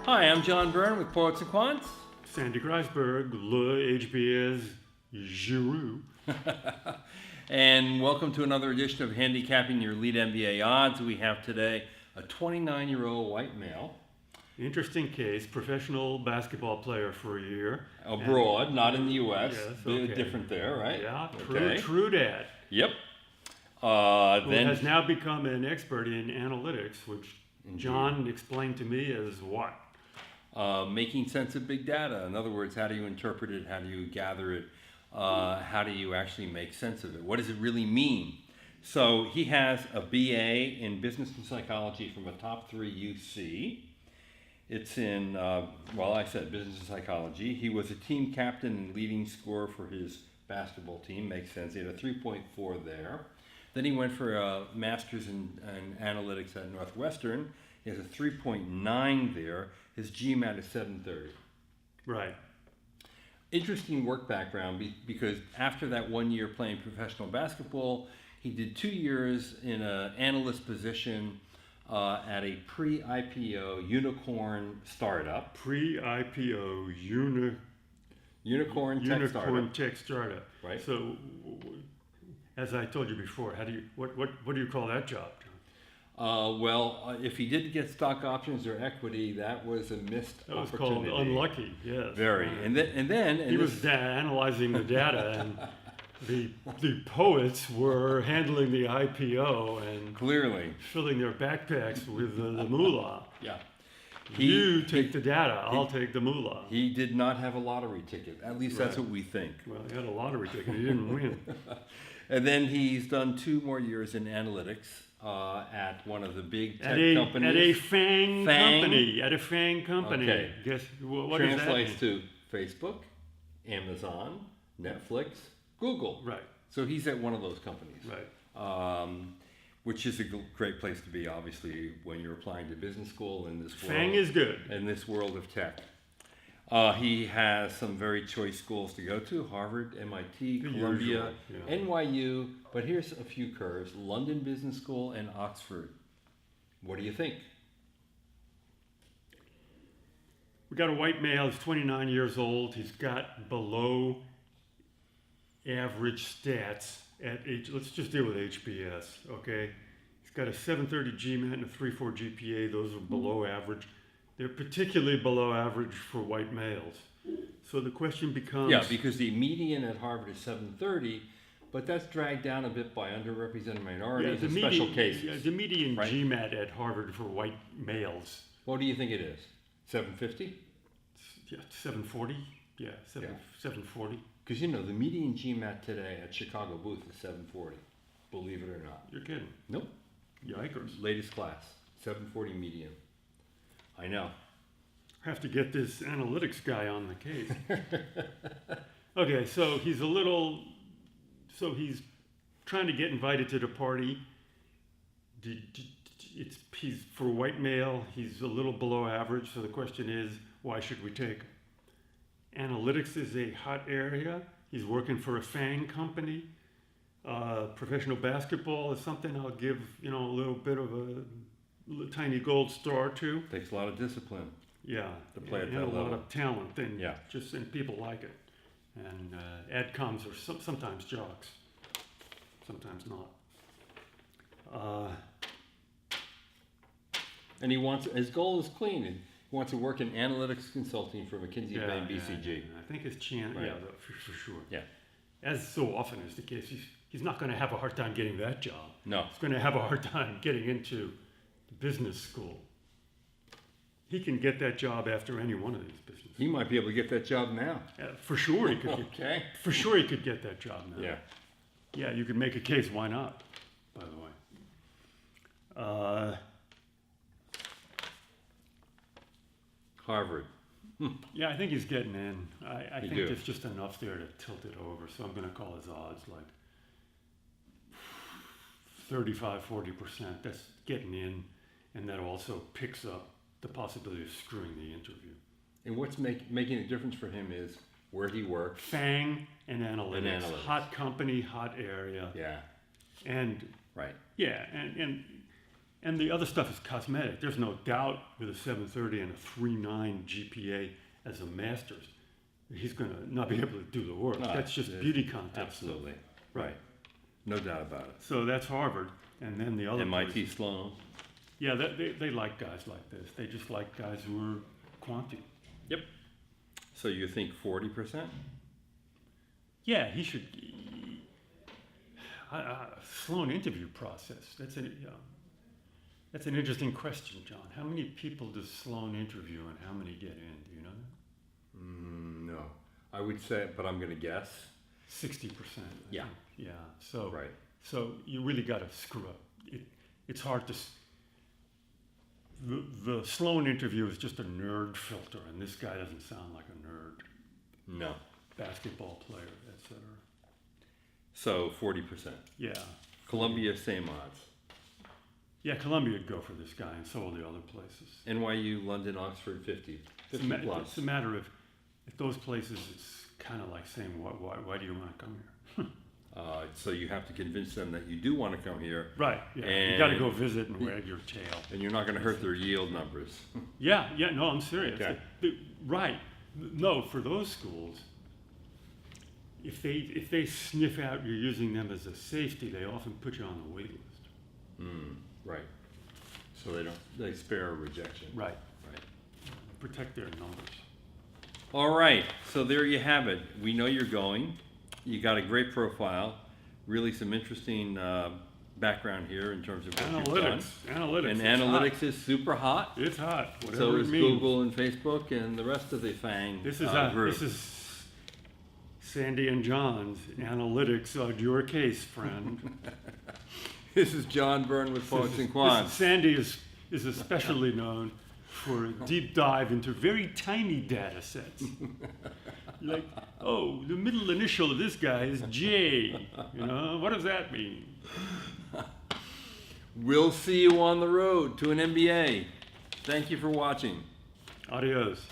Hi, I'm John Byrne with Poets and Quants. Sandy Greisberg, Le HBS Giroux. And welcome to another edition of Handicapping Your Elite MBA Odds. We have today a 29-year-old white male. Interesting case, professional basketball player for a year. Abroad, not in the U.S. Yes, Bit okay. different there, right? Yeah, Okay. true dad. Yep. Who Then has now become an expert in analytics, which Indeed. John explained to me as what? making sense of big data. In other words, how do you interpret it? How do you gather it? How do you actually make sense of it? What does it really mean? So he has a BA in business and psychology from a top 3 UC. It's in, business and psychology. He was a team captain and leading scorer for his basketball team. Makes sense. He had a 3.4 there. Then he went for a master's in analytics at Northwestern. He has a 3.9 there. His GMAT is 730. Right. Interesting work background because after that 1 year playing professional basketball, he did 2 years in an analyst position at a pre-IPO unicorn startup. Pre-IPO Unicorn tech startup. Right. So, as I told you before, what do you call that job, John? If he didn't get stock options or equity, that was a missed That was opportunity. called unlucky, yes. Very. And then He was analyzing the data, and the poets were handling the IPO and clearly filling their backpacks with the moolah. Yeah. You take the data, I'll take the moolah. He did not have a lottery ticket. At least that's what we think. Well, he had a lottery ticket. He didn't win. And then he's done 2 more years in analytics at one of the big tech companies. At a FANG company. At a FANG company. Okay. Guess what does that Translates mean? to Facebook, Amazon, Netflix, Google. Right. So he's at one of those companies. Right. Which is a great place to be, obviously, when you're applying to business school in this world. FANG is good. In this world of tech. He has some very choice schools to go to: Harvard, MIT, Columbia, NYU. But here's a few curves: London Business School and Oxford. What do you think? We got a white male. He's 29 years old. He's got below average stats at let's just deal with HBS, okay? He's got a 730 GMAT and a 3.4 GPA. Those are below average. They're particularly below average for white males. So the question becomes... Yeah, because the median at Harvard is 730, but that's dragged down a bit by underrepresented minorities and special cases. Yeah, the median right? GMAT at Harvard for white males. What do you think it is? 750? Yeah, 740. Yeah, 740. Because the median GMAT today at Chicago Booth is 740. Believe it or not. You're kidding. Nope. Yikers. Latest class, 740 median. I know. Have to get this analytics guy on the case. Okay, so he's trying to get invited to the party. He's for a white male, he's a little below average, so the question is, why should we take him? Analytics is a hot area. He's working for a FANG company. Professional basketball is something I'll give, a little bit of a tiny gold star to. Takes a lot of discipline. Yeah, to play at that and a level. lot of talent, and Yeah. and people like it. And adcoms are sometimes jocks, sometimes not. And his goal is clean. He wants to work in analytics consulting for McKinsey Bain BCG. Yeah. I think his chance, Right. for sure. Yeah. As so often is the case, he's not going to have a hard time getting that job. No. He's going to have a hard time getting into business school. He can get that job after any one of these businesses. He might be able to get that job now. For sure he could. Okay. For sure he could get that job now. Yeah. Yeah, you could make a case. Why not? By the way. Harvard. Yeah, I think he's getting in. I think do. there's just enough there to tilt it over. So I'm going to call his odds like 35-40%. That's getting in, and that also picks up the possibility of screwing the interview. And what's making a difference for him is where he works. FANG and analytics. Hot company, hot area. Yeah. And right. Yeah, and And the other stuff is cosmetic. There's no doubt with a 730 and a 3.9 GPA as a master's, he's going to not be able to do the work. No, That's just beauty contest. Absolutely. Right. No doubt about it. So that's Harvard. And then the other MIT places- Sloan. Yeah, they like guys like this. They just like guys who are quanty. Yep. So you think 40%? Yeah, he should. Sloan interview process. That's an interesting question, John. How many people does Sloan interview and how many get in? Do you know that? No. I would say, but I'm going to guess. 60%. Yeah. Yeah. So Right. So you really got to screw up. It's hard to. The Sloan interview is just a nerd filter, and this guy doesn't sound like a nerd. No. Basketball player, etc. So 40%. Yeah. Columbia, same odds. Yeah, Columbia would go for this guy, and so will the other places. NYU, London, Oxford, 50. It's 50 plus. it's a matter of, at those places, it's kind of like saying, why do you want to come here? So you have to convince them that you do want to come here. Right, yeah. And you got to go visit and wag your tail. And you're not going to hurt their yield numbers. Yeah, no, I'm serious. Okay. Right. No, for those schools, if they sniff out you're using them as a safety, they often put you on the wait list. Right. So they spare a rejection. Right. Right. Protect their numbers. All right. So there you have it. We know you're going. You got a great profile. Really some interesting background here in terms of what you've done. Analytics. And it's analytics hot. is super hot. It's hot. Whatever So it is means. Google and Facebook and the rest of the FANG group. This is Sandy and John's analytics on your case, friend. This is John Byrne with Poets and Quants. Sandy is especially known for a deep dive into very tiny data sets. Like, oh, the middle initial of this guy is J. You know, what does that mean? We'll see you on the road to an MBA. Thank you for watching. Adios.